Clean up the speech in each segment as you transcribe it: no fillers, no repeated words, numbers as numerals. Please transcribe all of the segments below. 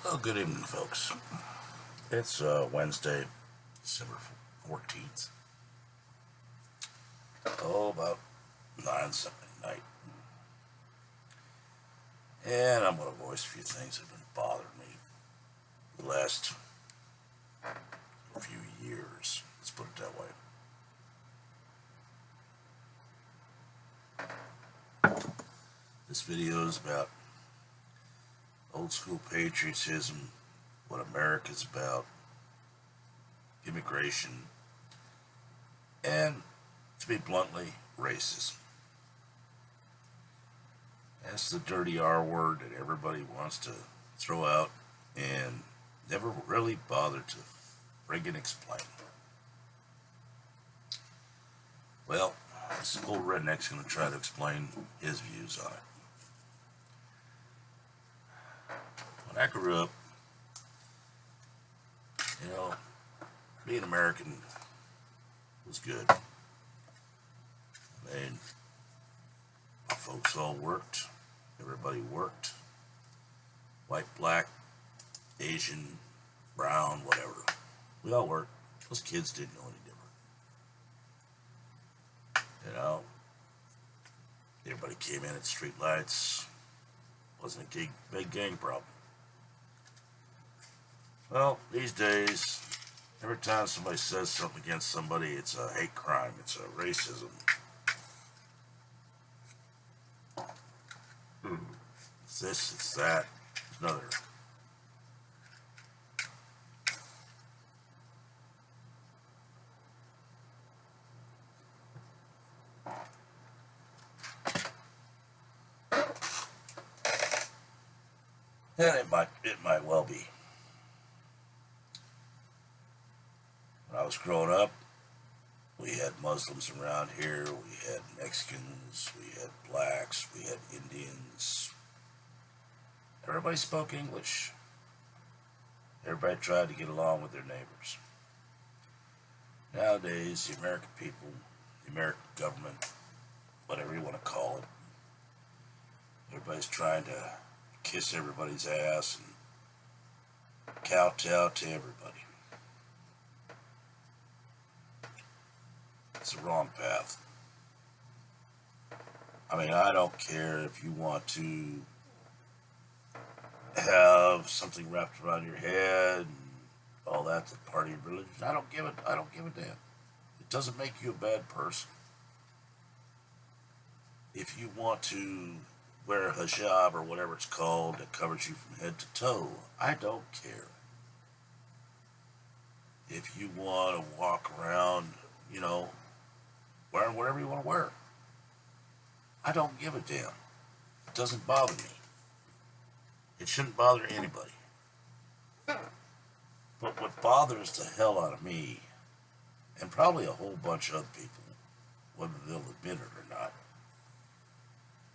Well, good evening, folks. It's Wednesday, December 14th. Oh, about 9 something at night. And I'm going to voice a few things that have been bothering me the last few years. Let's put it that way. This video is about old school patriotism, what America's about, immigration, and, to be bluntly, racism. That's the dirty R word that everybody wants to throw out and never really bother to friggin' explain. Well, this old redneck's going to try to explain his views on it. When I grew up, being American was good. I mean, my folks all worked. Everybody worked. White, black, Asian, brown, whatever. We all worked. Those kids didn't know any different. Everybody came in at street lights. Wasn't a big gang problem. Well, these days, every time somebody says something against somebody, it's a hate crime. It's a racism. It's this, it's that. It's another. And it might well be. When I was growing up, we had Muslims around here, we had Mexicans, we had blacks, we had Indians. Everybody spoke English. Everybody tried to get along with their neighbors. Nowadays, the American people, the American government, whatever you want to call it, everybody's trying to kiss everybody's ass and kowtow to everybody. It's the wrong path. I mean, I don't care if you want to have something wrapped around your head and all that, the party of religion. I don't give a damn. It doesn't make you a bad person. If you want to wear a hijab or whatever it's called that covers you from head to toe, I don't care. If you want to walk around, wearing whatever you want to wear, I don't give a damn. It doesn't bother me. It shouldn't bother anybody. But what bothers the hell out of me, and probably a whole bunch of other people, whether they'll admit it or not,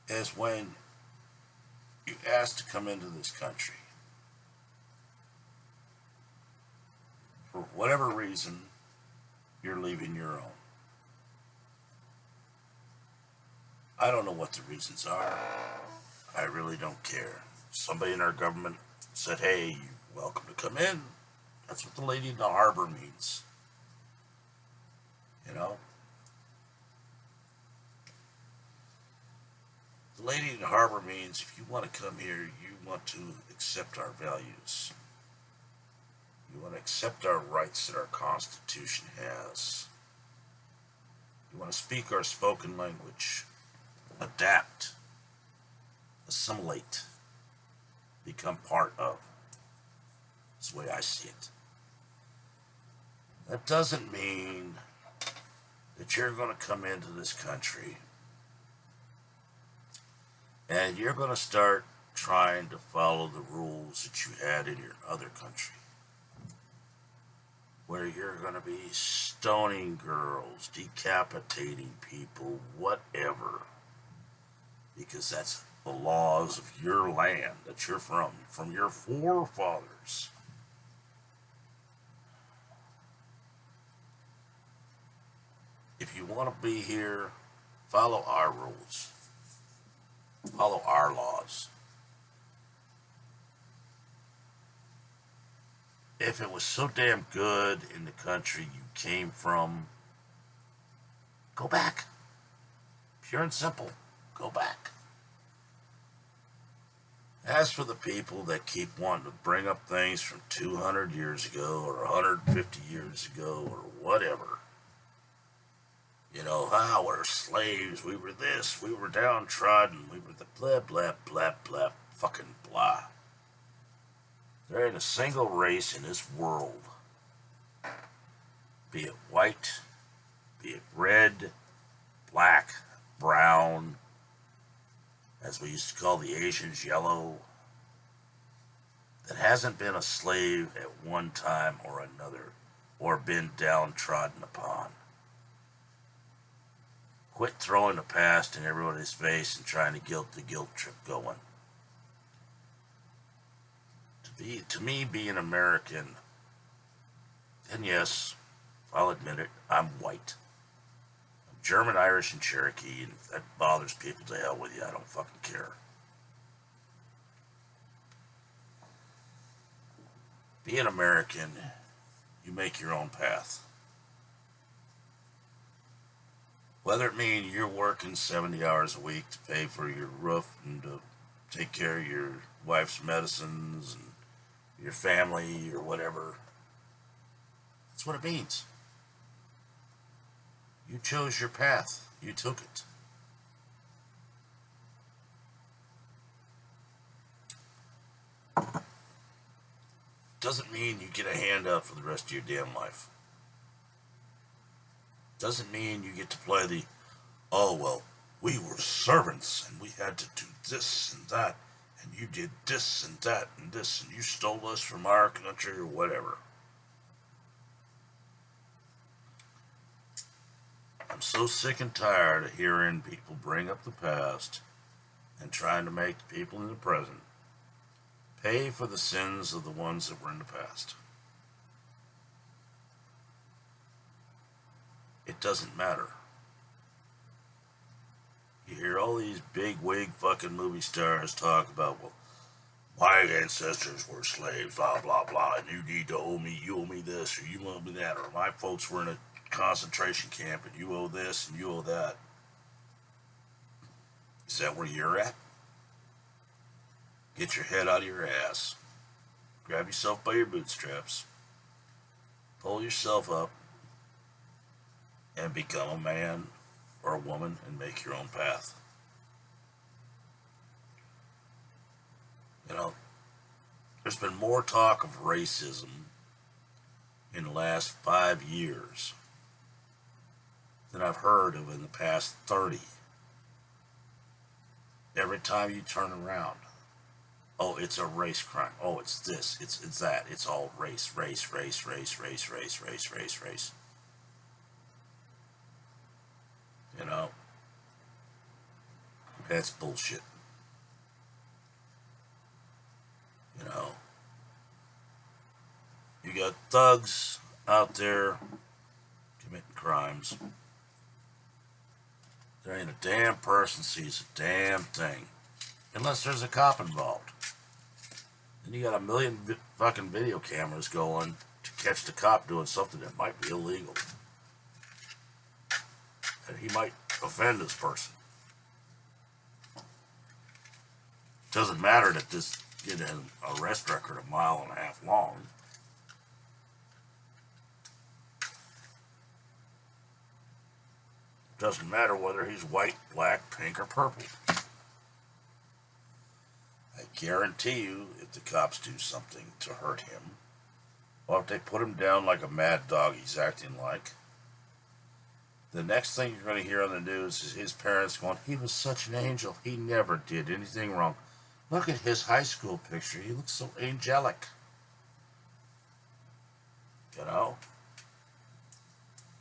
is when you ask to come into this country. For whatever reason, you're leaving your own. I don't know what the reasons are. I really don't care. Somebody in our government said, hey, you're welcome to come in. That's what the lady in the harbor means. The lady in the harbor means if you want to come here, you want to accept our values. You want to accept our rights that our Constitution has. You want to speak our spoken language. Adapt. Assimilate. Become part of. That's the way I see it. That doesn't mean that you're going to come into this country and you're going to start trying to follow the rules that you had in your other country, where you're going to be stoning girls, decapitating people, whatever, because that's the laws of your land that you're from your forefathers. If you want to be here, follow our rules. Follow our laws. if it was so damn good in the country you came from, go back. Pure and simple. Go back. As for the people that keep wanting to bring up things from 200 years ago or 150 years ago or whatever, you know, we're slaves, we were this, we were downtrodden, we were the blah, blah, blah, blah, fucking blah. There ain't a single race in this world, be it white, be it red, black, brown, as we used to call the Asians, yellow, that hasn't been a slave at one time or another, or been downtrodden upon. Quit throwing the past in everybody's face and trying to guilt the guilt trip going. To me, being American, and yes, I'll admit it, I'm white. I'm German, Irish, and Cherokee, and if that bothers people, to hell with you, I don't fucking care. Being American, you make your own path. Whether it means you're working 70 hours a week to pay for your roof and to take care of your wife's medicines and your family or whatever, that's what it means. You chose your path. You took it. Doesn't mean you get a handout for the rest of your damn life. Doesn't mean you get to play the, oh, well, we were servants and we had to do this and that, and you did this and that and this, and you stole us from our country or whatever. I'm so sick and tired of hearing people bring up the past and trying to make the people in the present pay for the sins of the ones that were in the past. It doesn't matter. You hear all these big wig fucking movie stars talk about, well, my ancestors were slaves, blah, blah, blah, and you need to owe me, you owe me this, or you owe me that, or my folks were in a concentration camp and you owe this and you owe that. Is that where you're at? Get your head out of your ass. Grab yourself by your bootstraps. Pull yourself up. And become a man or a woman and make your own path. You know, there's been more talk of racism in the last 5 years than I've heard of in the past 30. Every time you turn around, oh, it's a race crime. Oh, it's this, it's that. It's all race. You know, that's bullshit. You know, you got thugs out there committing crimes. There ain't a damn person sees a damn thing unless there's a cop involved. Then you got a million fucking video cameras going to catch the cop doing something that might be illegal. And he might offend this person. Doesn't matter that this kid has an arrest record 1.5 miles long. Doesn't matter whether he's white, black, pink, or purple. I guarantee you, if the cops do something to hurt him, or if they put him down like a mad dog he's acting like, the next thing you're going to hear on the news is his parents going, he was such an angel. He never did anything wrong. Look at his high school picture. He looks so angelic. You know?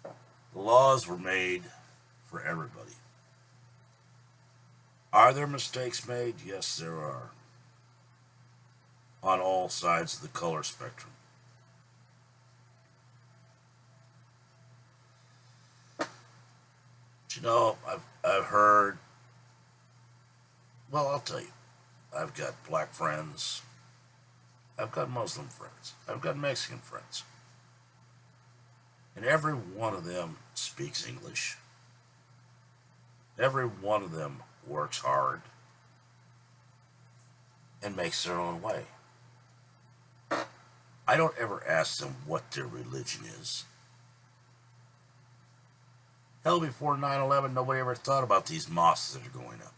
The laws were made for everybody. Are there mistakes made? Yes, there are. On all sides of the color spectrum. You know, I've heard, well, I'll tell you, I've got black friends, I've got Muslim friends. I've got Mexican friends. And every one of them speaks English. Every one of them works hard and makes their own way. I don't ever ask them what their religion is. Hell, before 9/11, nobody ever thought about these mosques that are going up.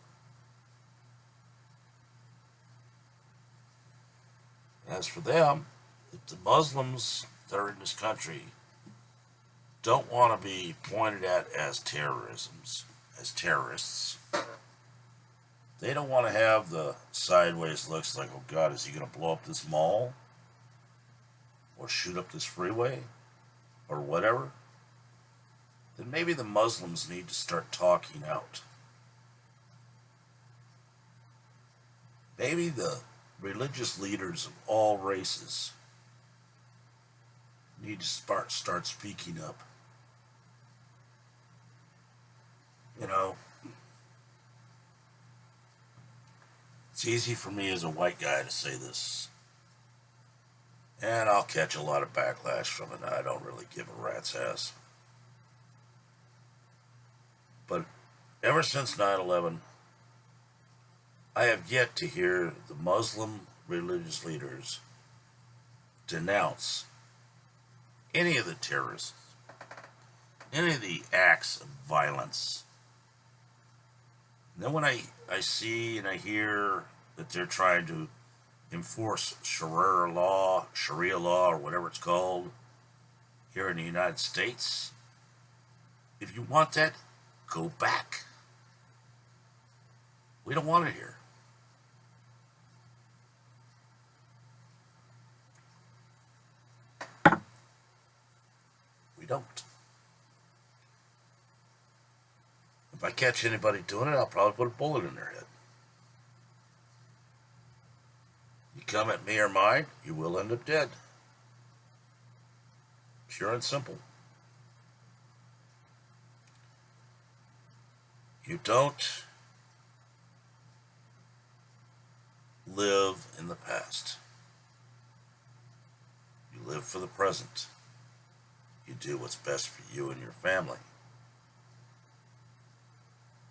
As for them, if the Muslims that are in this country don't want to be pointed at as terrorists, they don't want to have the sideways looks like, oh God, is he going to blow up this mall? Or shoot up this freeway? Or whatever? Then maybe the Muslims need to start talking out. Maybe the religious leaders of all races need to start speaking up. You know, it's easy for me as a white guy to say this, and I'll catch a lot of backlash from it. I don't really give a rat's ass. But ever since 9/11, I have yet to hear the Muslim religious leaders denounce any of the terrorists, any of the acts of violence. And then when I see and I hear that they're trying to enforce Sharia law, or whatever it's called, here in the United States, if you want that, go back. We don't want it here. We don't. If I catch anybody doing it, I'll probably put a bullet in their head. You come at me or mine, you will end up dead. Pure and simple. You don't live in the past. You live for the present. You do what's best for you and your family.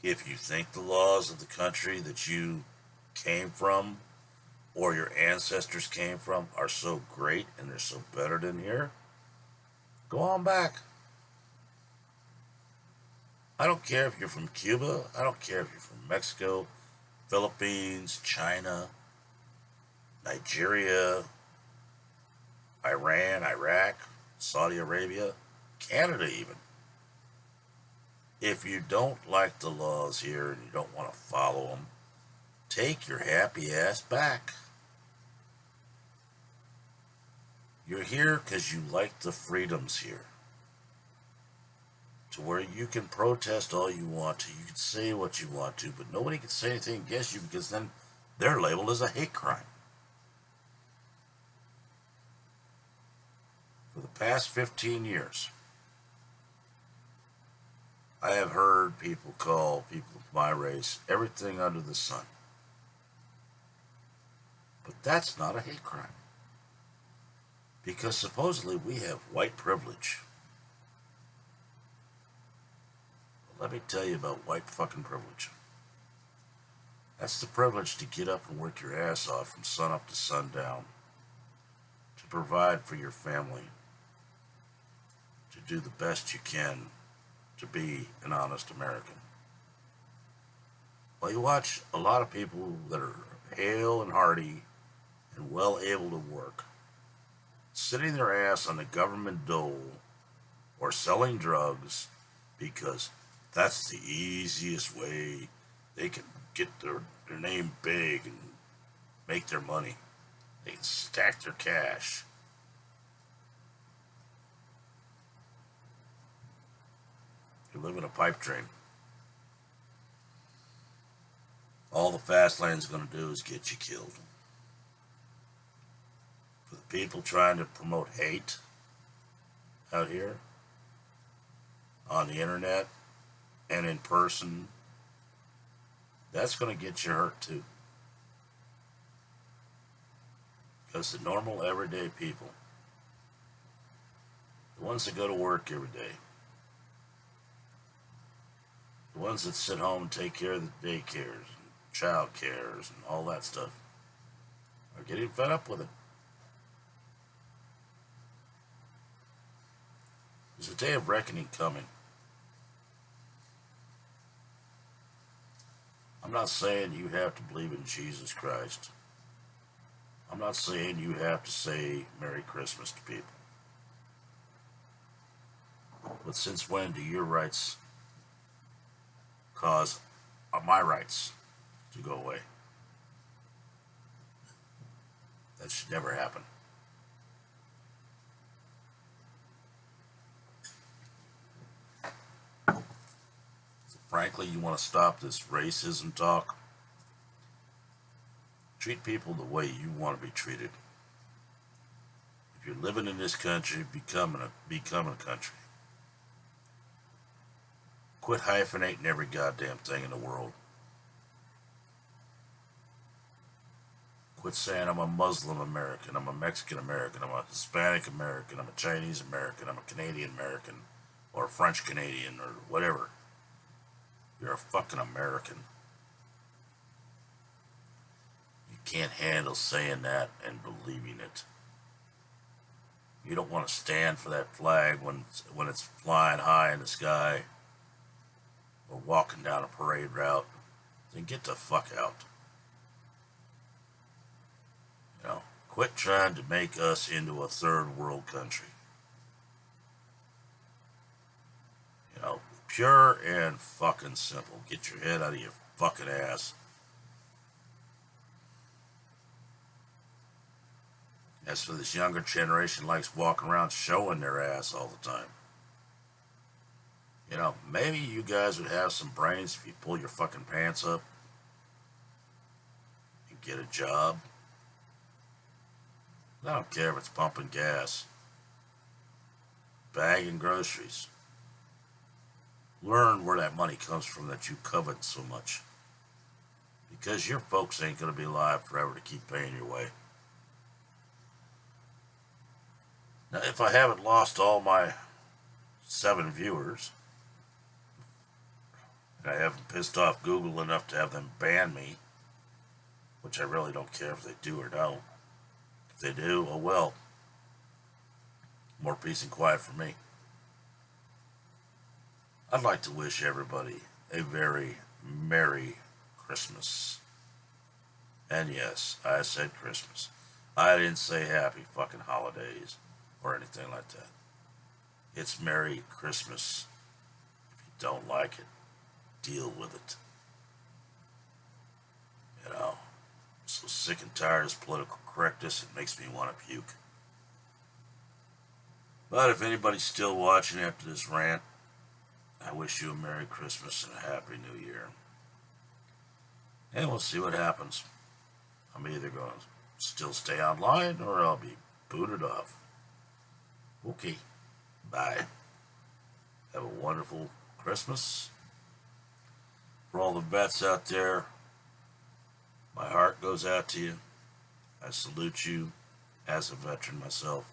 If you think the laws of the country that you came from or your ancestors came from are so great and they're so better than here, go on back. I don't care if you're from Cuba. I don't care if you're from Mexico, Philippines, China, Nigeria, Iran, Iraq, Saudi Arabia, Canada even. If you don't like the laws here and you don't want to follow them, take your happy ass back. You're here because you like the freedoms here. To where you can protest all you want to, you can say what you want to, but nobody can say anything against you because then they're labeled as a hate crime. For the past 15 years, I have heard people call people of my race everything under the sun. But that's not a hate crime. Because supposedly we have white privilege. Let me tell you about white fucking privilege. That's the privilege to get up and work your ass off from sun up to sundown, to provide for your family, to do the best you can to be an honest American. Well, you watch a lot of people that are hale and hearty and well able to work, sitting their ass on the government dole or selling drugs because that's the easiest way they can get their name big and make their money. They can stack their cash. You live in a pipe dream. All the fast lane's going to do is get you killed. For the people trying to promote hate out here on the internet and in person, that's going to get you hurt too. That's the normal, everyday people. The ones that go to work every day. The ones that sit home and take care of the daycares and child cares and all that stuff are getting fed up with it. There's a day of reckoning coming. I'm not saying you have to believe in Jesus Christ. I'm not saying you have to say Merry Christmas to people. But since when do your rights cause my rights to go away? That should never happen. Frankly, you want to stop this racism talk? Treat people the way you want to be treated. If you're living in this country, become a country. Quit hyphenating every goddamn thing in the world. Quit saying I'm a Muslim American, I'm a Mexican American, I'm a Hispanic American, I'm a Chinese American, I'm a Canadian American, or a French Canadian, or whatever. You're a fucking American. You can't handle saying that and believing it. You don't want to stand for that flag when it's flying high in the sky or walking down a parade route. Then get the fuck out. You know, quit trying to make us into a third world country. You know, pure and fucking simple. Get your head out of your fucking ass. As for this younger generation, likes walking around showing their ass all the time. You know, maybe you guys would have some brains if you pull your fucking pants up and get a job. I don't care if it's pumping gas, bagging groceries. Learn where that money comes from that you covet so much. Because your folks ain't going to be alive forever to keep paying your way. Now, if I haven't lost all my 7 viewers, and I haven't pissed off Google enough to have them ban me, which I really don't care if they do or don't. If they do, oh well. More peace and quiet for me. I'd like to wish everybody a very Merry Christmas. And yes, I said Christmas. I didn't say Happy fucking Holidays or anything like that. It's Merry Christmas. If you don't like it, deal with it. You know, I'm so sick and tired of this political correctness, it makes me want to puke. But if anybody's still watching after this rant, I wish you a Merry Christmas and a Happy New Year. And we'll see what happens. I'm either going to still stay online or I'll be booted off. Okay, bye. Have a wonderful Christmas. For all the vets out there, my heart goes out to you. I salute you as a veteran myself.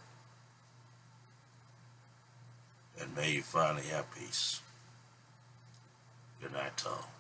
And may you finally have peace. Good night to all.